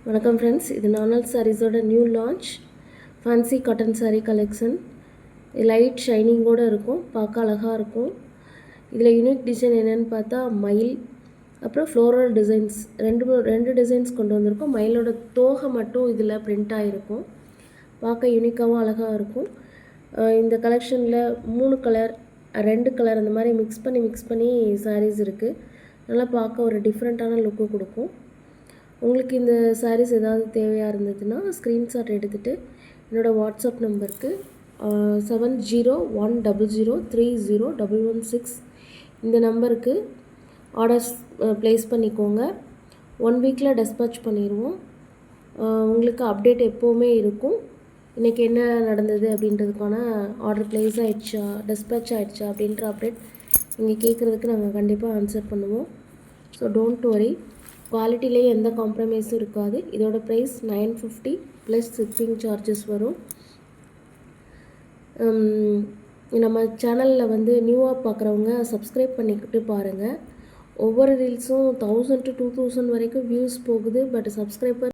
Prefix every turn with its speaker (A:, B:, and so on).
A: வணக்கம் ஃப்ரெண்ட்ஸ், இது நார்மல் சாரீஸோட new launch fancy cotton sari collection. Light ஷைனிங்கோடு இருக்கும், பார்க்க அழகாக இருக்கும். இதில் யூனிக் டிசைன் என்னென்னு பார்த்தா மயில், அப்புறம் ஃப்ளோரல் டிசைன்ஸ் ரெண்டு டிசைன்ஸ் கொண்டு வந்திருக்கோம். மயிலோட தோகை மட்டும் இதில் பிரிண்ட் ஆகிருக்கும், பார்க்க யூனிக்காகவும் அழகாக இருக்கும். இந்த கலெக்ஷனில் 3 கலர் 2 கலர் அந்த மாதிரி மிக்ஸ் பண்ணி சாரீஸ் இருக்குது. நல்லா பார்க்க ஒரு டிஃப்ரெண்ட்டான லுக்கு கொடுக்கும். உங்களுக்கு இந்த சாரீஸ் ஏதாவது தேவையாக இருந்ததுன்னா ஸ்க்ரீன்ஷாட் எடுத்துகிட்டு என்னோடய வாட்ஸ்அப் நம்பருக்கு 7010030116 இந்த நம்பருக்கு ஆர்டர்ஸ் ப்ளேஸ் பண்ணிக்கோங்க. 1 வீக்கில் டெஸ்பேட்ச் பண்ணிடுவோம். உங்களுக்கு அப்டேட் எப்போவுமே இருக்கும். இன்றைக்கி என்ன நடந்தது அப்படின்றதுக்கான ஆர்டர் ப்ளேஸ் ஆகிடுச்சா, டெஸ்பேட்ச் ஆகிடுச்சா அப்படின்ற அப்டேட் நீங்கள் கேட்குறதுக்கு நாங்கள் கண்டிப்பாக ஆன்சர் பண்ணுவோம். ஸோ டோன்ட் வரி, குவாலிட்டிலே எந்த காம்ப்ரமைஸும் இருக்காது. இதோட ப்ரைஸ் 950 ப்ளஸ் ஷிப்பிங் சார்ஜஸ் வரும். நம்ம சேனலில் வந்து நியூவாக பார்க்குறவங்க சப்ஸ்கிரைப் பண்ணிக்கிட்டு பாருங்கள். ஒவ்வொரு ரீல்ஸும் 1000 to 2000 வரைக்கும் வியூஸ் போகுது. But subscriber